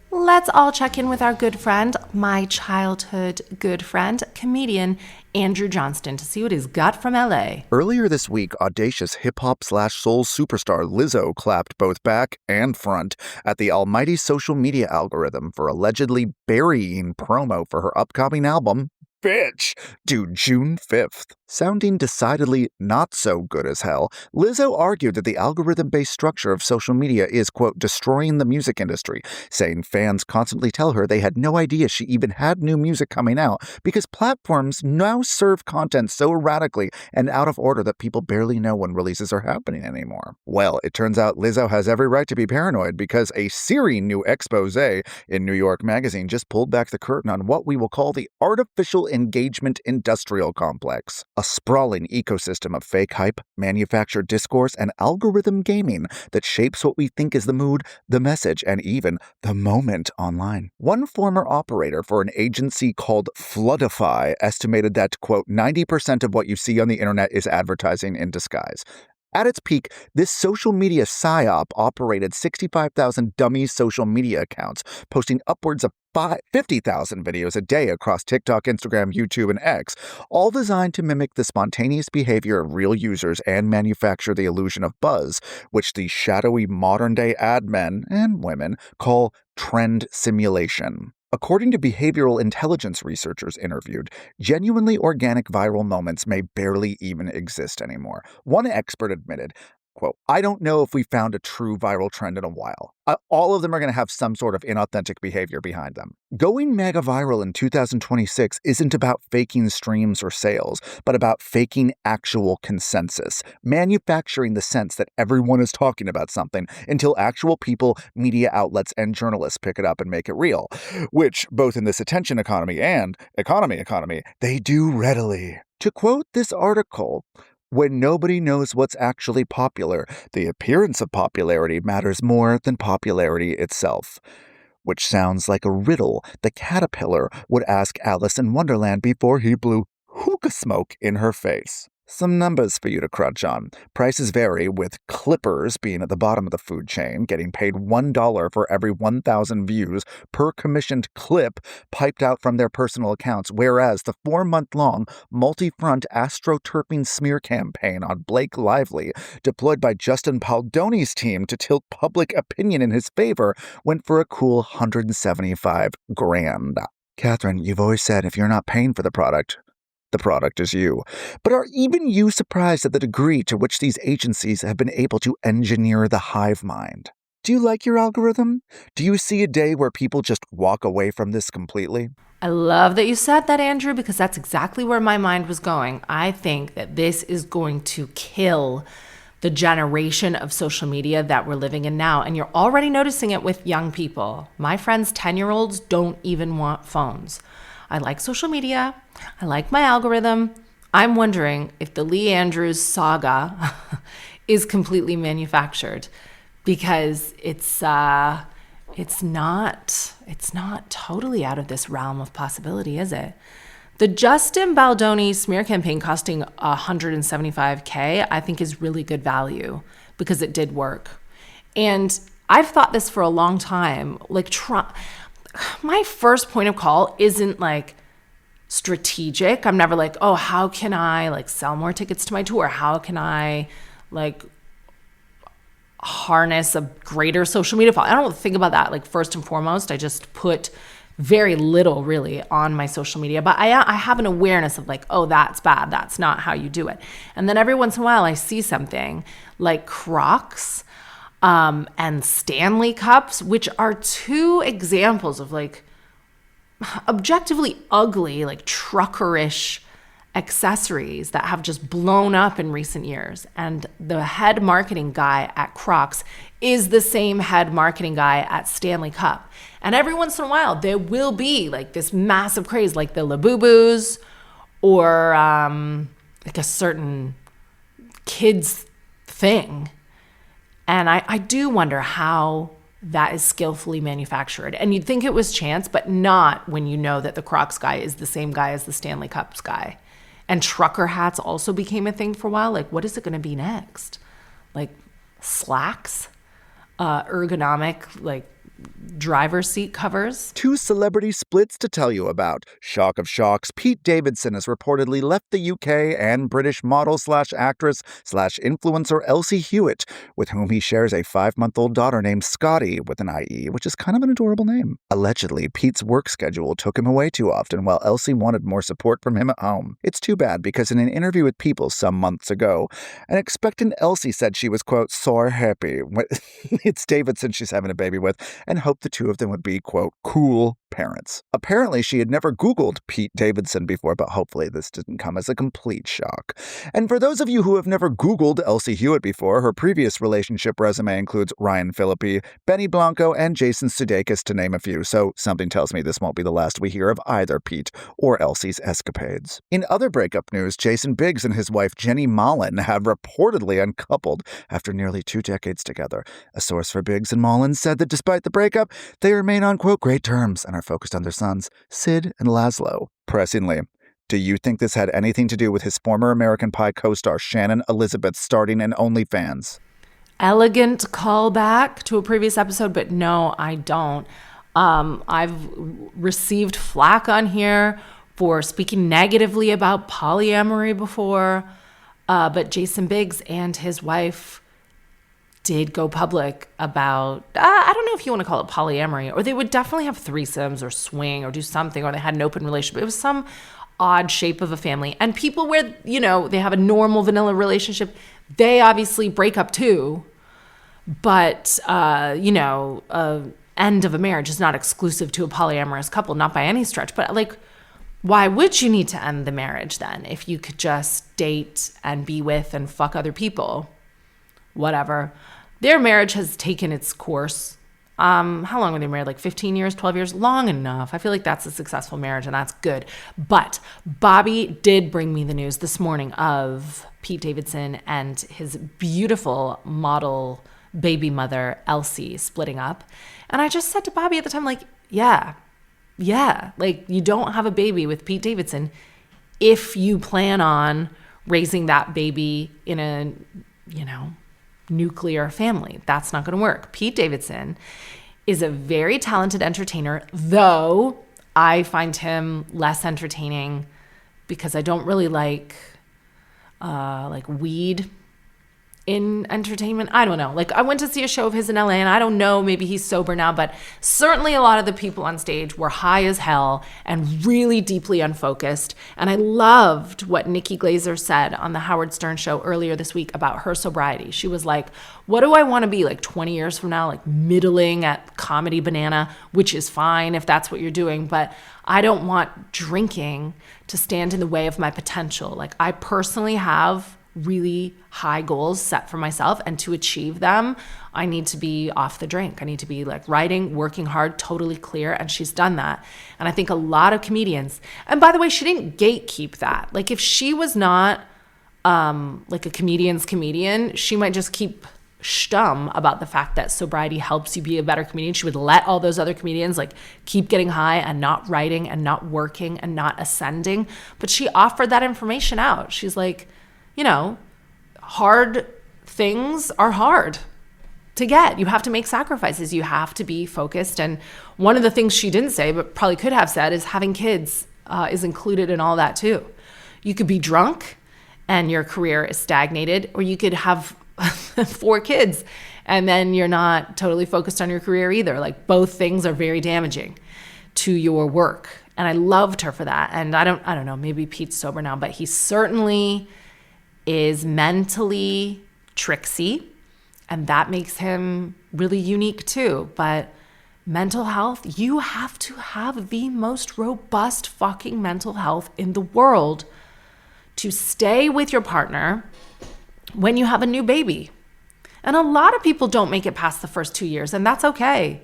Let's all check in with our good friend, my childhood good friend, comedian Andrew Johnston, to see what he's got from LA. Earlier this week, audacious hip-hop/soul superstar Lizzo clapped both back and front at the almighty social media algorithm for allegedly burying promo for her upcoming album, Bitch, due June 5th. Sounding decidedly not so good as hell, Lizzo argued that the algorithm-based structure of social media is, quote, destroying the music industry, saying fans constantly tell her they had no idea she even had new music coming out because platforms now serve content so erratically and out of order that people barely know when releases are happening anymore. Well, it turns out Lizzo has every right to be paranoid because a searing new expose in New York Magazine just pulled back the curtain on what we will call the artificial engagement industrial complex, a sprawling ecosystem of fake hype, manufactured discourse, and algorithm gaming that shapes what we think is the mood, the message, and even the moment online. One former operator for an agency called Floodify estimated that, quote, 90% of what you see on the internet is advertising in disguise. At its peak, this social media psyop operated 65,000 dummy social media accounts, posting upwards of 50,000 videos a day across TikTok, Instagram, YouTube, and X, all designed to mimic the spontaneous behavior of real users and manufacture the illusion of buzz, which the shadowy modern-day ad men and women call trend simulation. According to behavioral intelligence researchers interviewed, genuinely organic viral moments may barely even exist anymore. One expert admitted, quote, I don't know if we found a true viral trend in a while. All of them are going to have some sort of inauthentic behavior behind them. Going mega viral in 2026 isn't about faking streams or sales, but about faking actual consensus, manufacturing the sense that everyone is talking about something until actual people, media outlets, and journalists pick it up and make it real, which, both in this attention economy and economy, they do readily. To quote this article, when nobody knows what's actually popular, the appearance of popularity matters more than popularity itself. Which sounds like a riddle the caterpillar would ask Alice in Wonderland before he blew hookah smoke in her face. Some numbers for you to crunch on. Prices vary, with Clippers being at the bottom of the food chain, getting paid $1 for every 1,000 views per commissioned clip piped out from their personal accounts, whereas the 4-month-long multi-front astroturfing smear campaign on Blake Lively, deployed by Justin Baldoni's team to tilt public opinion in his favor, went for a cool $175,000. Catherine, you've always said if you're not paying for the product the product is you. But are even you surprised at the degree to which these agencies have been able to engineer the hive mind? Do you like your algorithm? Do you see a day where people just walk away from this completely? I love that you said that, Andrew, because that's exactly where my mind was going. I think that this is going to kill the generation of social media that we're living in now. And you're already noticing it with young people. My friends, 10-year-olds, don't even want phones. I like social media. I like my algorithm. I'm wondering if the Lee Andrews saga is completely manufactured, because it's not totally out of this realm of possibility, is it? The Justin Baldoni smear campaign costing $175K, I think, is really good value because it did work. And I've thought this for a long time. Like, my first point of call isn't like strategic. I'm never like, oh, how can I like sell more tickets to my tour? How can I like harness a greater social media following? I don't think about that. Like, first and foremost, I just put very little really on my social media, but I have an awareness of like, oh, that's bad. That's not how you do it. And then every once in a while I see something like Crocs and Stanley Cups, which are two examples of like objectively ugly, like truckerish accessories that have just blown up in recent years. And the head marketing guy at Crocs is the same head marketing guy at Stanley Cup. And every once in a while, there will be like this massive craze, like the Labubus or like a certain kids thing. And I do wonder how that is skillfully manufactured. And you'd think it was chance, but not when you know that the Crocs guy is the same guy as the Stanley Cups guy. And trucker hats also became a thing for a while. Like, what is it going to be next? Like slacks, ergonomic, like driver seat covers. Two celebrity splits to tell you about. Shock of shocks, Pete Davidson has reportedly left the UK and British model/actress/influencer Elsie Hewitt, with whom he shares a 5-month-old daughter named Scotty with an IE, which is kind of an adorable name. Allegedly, Pete's work schedule took him away too often, while Elsie wanted more support from him at home. It's too bad, because in an interview with People some months ago, an expectant Elsie said she was, quote, so happy it's Davidson she's having a baby with, and hoped the two of them would be, quote, cool parents. Apparently, she had never Googled Pete Davidson before, but hopefully this didn't come as a complete shock. And for those of you who have never Googled Elsie Hewitt before, her previous relationship resume includes Ryan Phillippe, Benny Blanco, and Jason Sudeikis, to name a few, so something tells me this won't be the last we hear of either Pete or Elsie's escapades. In other breakup news, Jason Biggs and his wife Jenny Mollen have reportedly uncoupled after nearly 2 decades together. A source for Biggs and Mollen said that despite the breakup, they remain on, quote, great terms and are focused on their sons, Sid and Laszlo. Pressingly, do you think this had anything to do with his former American Pie co-star Shannon Elizabeth starting in OnlyFans? Elegant callback to a previous episode, but no, I don't. I've received flack on here for speaking negatively about polyamory before, but Jason Biggs and his wife did go public about, I don't know if you want to call it polyamory, or they would definitely have threesomes or swing or do something, or they had an open relationship. It was some odd shape of a family. And people where, you know, they have a normal vanilla relationship, they obviously break up too. But, end of a marriage is not exclusive to a polyamorous couple, not by any stretch. But like, why would you need to end the marriage then if you could just date and be with and fuck other people? Whatever. Their marriage has taken its course. How long were they married? Like 15 years, 12 years? Long enough. I feel like that's a successful marriage and that's good. But Bobby did bring me the news this morning of Pete Davidson and his beautiful model baby mother, Elsie, splitting up. And I just said to Bobby at the time, like, yeah, like you don't have a baby with Pete Davidson if you plan on raising that baby in a, nuclear family. That's not going to work. Pete Davidson is a very talented entertainer, though I find him less entertaining because I don't really like weed in entertainment. I don't know. Like, I went to see a show of his in LA, and I don't know, maybe he's sober now, but certainly a lot of the people on stage were high as hell and really deeply unfocused. And I loved what Nikki Glazer said on the Howard Stern show earlier this week about her sobriety. She was like, what do I want to be like 20 years from now? Like middling at Comedy Banana, which is fine if that's what you're doing, but I don't want drinking to stand in the way of my potential. Like, I personally have really high goals set for myself, and to achieve them, I need to be off the drink. I need to be like writing, working hard, totally clear, and she's done that. And I think a lot of comedians, and by the way, she didn't gatekeep that. Like, if she was not like a comedian's comedian, she might just keep stum about the fact that sobriety helps you be a better comedian. She would let all those other comedians like keep getting high and not writing and not working and not ascending. But she offered that information out. She's like, you know, hard things are hard to get. You have to make sacrifices. You have to be focused. And one of the things she didn't say, but probably could have said, is having kids is included in all that too. You could be drunk and your career is stagnated, or you could have 4 kids and then you're not totally focused on your career either. Like, both things are very damaging to your work. And I loved her for that. And I don't know, maybe Pete's sober now, but he certainly is mentally tricksy, and that makes him really unique too. But mental health, you have to have the most robust fucking mental health in the world to stay with your partner when you have a new baby. And a lot of people don't make it past the first 2 years, and that's okay.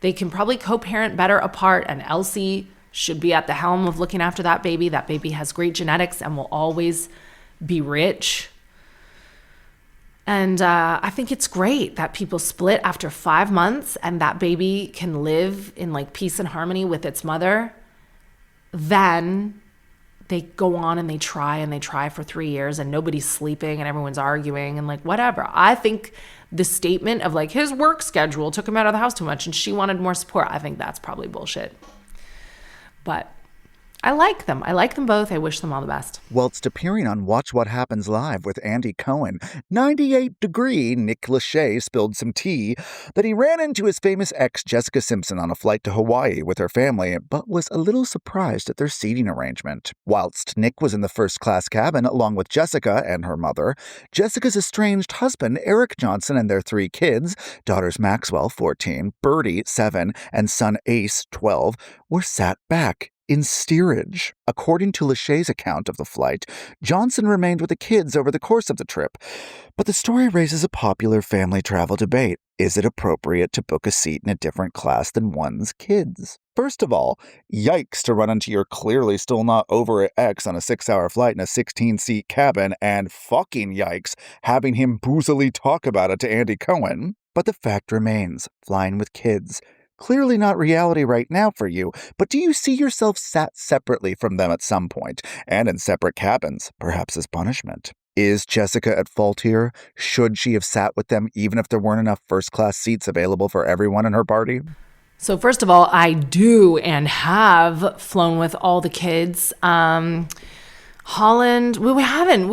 They can probably co-parent better apart, and Elsie should be at the helm of looking after that baby. That baby has great genetics and will always be rich. And I think it's great that people split after 5 months and that baby can live in like peace and harmony with its mother. Then they go on and they try for 3 years and nobody's sleeping and everyone's arguing and like whatever. I think the statement of like his work schedule took him out of the house too much and she wanted more support, I think that's probably bullshit. But I like them. I like them both. I wish them all the best. Whilst appearing on Watch What Happens Live with Andy Cohen, 98-degree Nick Lachey spilled some tea that he ran into his famous ex Jessica Simpson on a flight to Hawaii with her family, but was a little surprised at their seating arrangement. Whilst Nick was in the first-class cabin along with Jessica and her mother, Jessica's estranged husband, Eric Johnson, and their 3 kids, daughters Maxwell, 14, Birdie, 7, and son Ace, 12, were sat back in steerage. According to Lachey's account of the flight, Johnson remained with the kids over the course of the trip. But the story raises a popular family travel debate. Is it appropriate to book a seat in a different class than one's kids? First of all, yikes to run into your clearly still not over it ex on a 6-hour flight in a 16-seat cabin, and fucking yikes having him boozily talk about it to Andy Cohen. But the fact remains, flying with kids, clearly not reality right now for you, but do you see yourself sat separately from them at some point, and in separate cabins, perhaps as punishment? Is Jessica at fault here? Should she have sat with them even if there weren't enough first-class seats available for everyone in her party? So first of all, I do and have flown with all the kids. Holland, we haven't.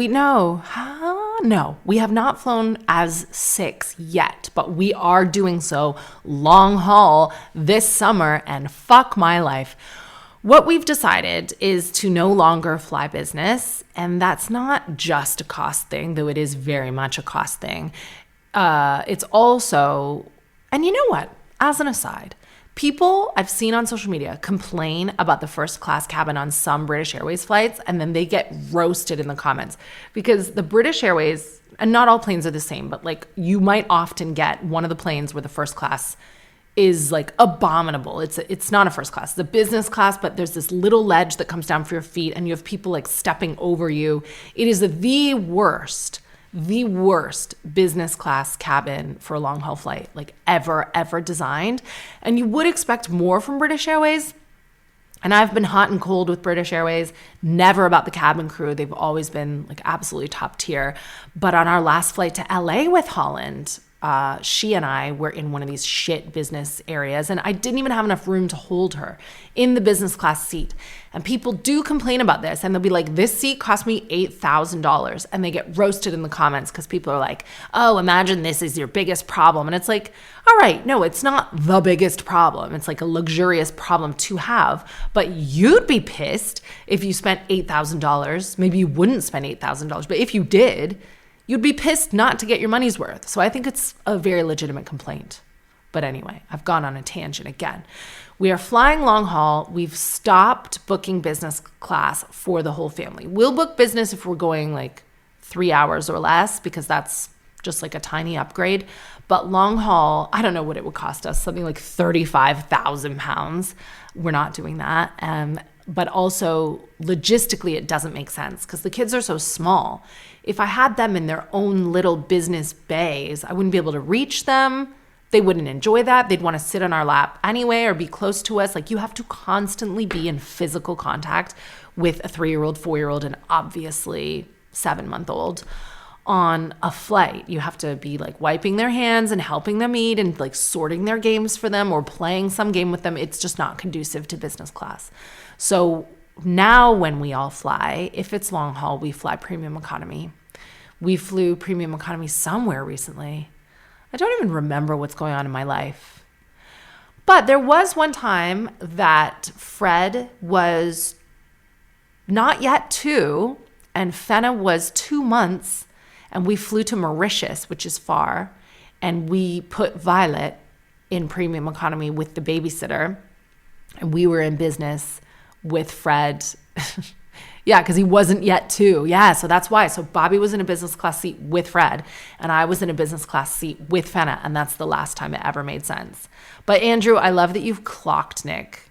No, we have not flown as 6 yet, but we are doing so long haul this summer, and fuck my life. What we've decided is to no longer fly business, and that's not just a cost thing, though it is very much a cost thing. It's also, and you know what, as an aside, people I've seen on social media complain about the first class cabin on some British Airways flights, and then they get roasted in the comments because the British Airways, and not all planes are the same, but like you might often get one of the planes where the first class is like abominable. It's not a first class, it's a business class, but there's this little ledge that comes down for your feet and you have people like stepping over you. It is the worst business class cabin for a long haul flight like ever designed. And you would expect more from British Airways. And I've been hot and cold with British Airways, never about the cabin crew. They've always been like absolutely top tier. But on our last flight to LA with Holland, she and I were in one of these shit business areas, and I didn't even have enough room to hold her in the business class seat. And people do complain about this, and they'll be like, this seat cost me $8,000, and they get roasted in the comments because people are like, oh, imagine this is your biggest problem. And it's like, all right, no, it's not the biggest problem. It's like a luxurious problem to have, but you'd be pissed if you spent $8,000. Maybe you wouldn't spend $8,000, but if you did, you'd be pissed not to get your money's worth. So I think it's a very legitimate complaint. But anyway, I've gone on a tangent again. We are flying long haul. We've stopped booking business class for the whole family. We'll book business if we're going like 3 hours or less, because that's just like a tiny upgrade. But long haul, I don't know what it would cost us, something like 35,000 pounds. We're not doing that. But also logistically, it doesn't make sense because the kids are so small. If I had them in their own little business bays, I wouldn't be able to reach them. They wouldn't enjoy that. They'd want to sit on our lap anyway or be close to us. Like, you have to constantly be in physical contact with a 3-year-old, 4-year-old, and obviously 7-month-old on a flight. You have to be like wiping their hands and helping them eat and like sorting their games for them or playing some game with them. It's just not conducive to business class. So now when we all fly, if it's long haul, we fly premium economy. We flew premium economy somewhere recently. I don't even remember what's going on in my life. But there was one time that Fred was not yet 2 and Fenna was 2 months, and we flew to Mauritius, which is far, and we put Violet in premium economy with the babysitter, and we were in business with Fred. Yeah, because he wasn't yet 2. Yeah, so that's why. So Bobby was in a business class seat with Fred, and I was in a business class seat with Fenna, and that's the last time it ever made sense. But Andrew, I love that you've clocked Nick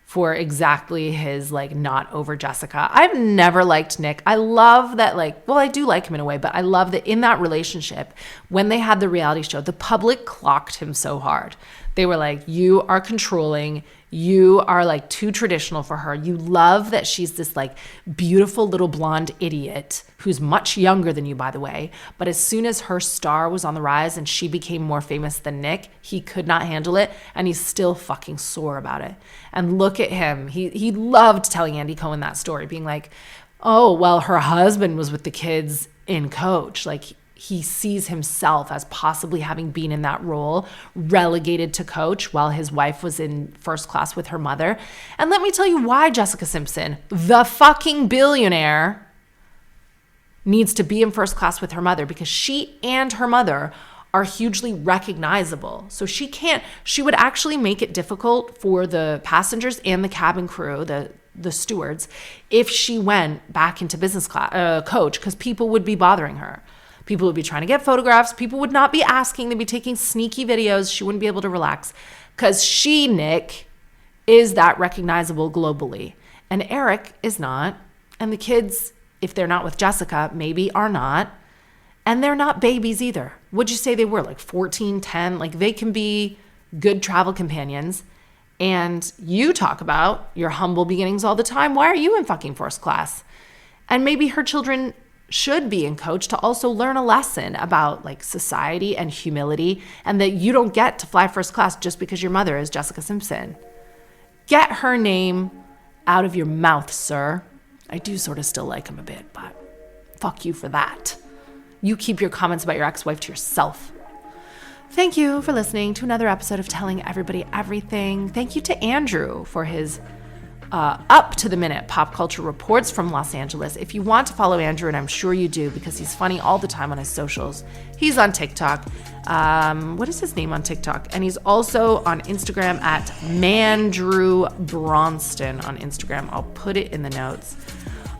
for exactly his like not over Jessica. I've never liked Nick. I love that, like, well, I do like him in a way, but I love that in that relationship, when they had the reality show, the public clocked him so hard. They were like, you are controlling. You are like too traditional for her. You love that she's this like beautiful little blonde idiot who's much younger than you, by the way. But as soon as her star was on the rise and she became more famous than Nick, he could not handle it. And he's still fucking sore about it. And look at him. He loved telling Andy Cohen that story, being like, oh, well, her husband was with the kids in Coach. Like, he sees himself as possibly having been in that role, relegated to Coach while his wife was in first class with her mother. And let me tell you why Jessica Simpson, the fucking billionaire, needs to be in first class with her mother, because she and her mother are hugely recognizable. So she would actually make it difficult for the passengers and the cabin crew, the stewards, if she went back into business class, Coach, because people would be bothering her. People would be trying to get photographs. People would not be asking. They'd be taking sneaky videos. She wouldn't be able to relax because she, Nick, is that recognizable globally. And Eric is not. And the kids, if they're not with Jessica, maybe are not. And they're not babies either. What'd you say they were? Like 14, 10? Like, they can be good travel companions. And you talk about your humble beginnings all the time. Why are you in fucking first class? And maybe her children should be in Coach to also learn a lesson about like society and humility, and that you don't get to fly first class just because your mother is Jessica Simpson. Get her name out of your mouth, sir. I do sort of still like him a bit, but fuck you for that. You keep your comments about your ex-wife to yourself. Thank you for listening to another episode of Telling Everybody Everything. Thank you to Andrew for his up-to-the-minute pop culture reports from Los Angeles. If you want to follow Andrew, and I'm sure you do because he's funny all the time on his socials, he's on TikTok. What is his name on TikTok? And he's also on Instagram at Mandrew Bronston on Instagram. I'll put it in the notes.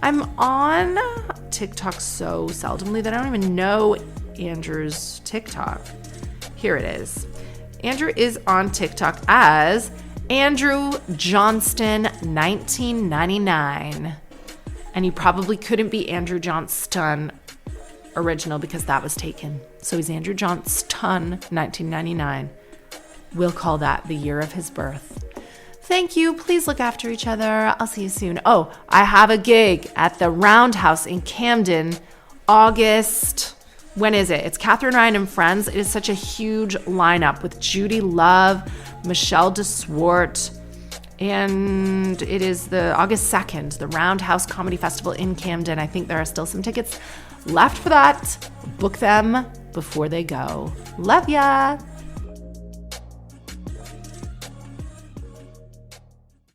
I'm on TikTok so seldomly that I don't even know Andrew's TikTok. Here it is. Andrew is on TikTok as Andrew Johnston 1999. And he probably couldn't be Andrew Johnston original because that was taken. So he's Andrew Johnston 1999. We'll call that the year of his birth. Thank you. Please look after each other. I'll see you soon. Oh, I have a gig at the Roundhouse in Camden, August When is it? It's Catherine Ryan and Friends. It is such a huge lineup with Judy Love, Michelle DeSwart, and it is the August 2nd, the Roundhouse Comedy Festival in Camden. I think there are still some tickets left for that. Book them before they go. Love ya.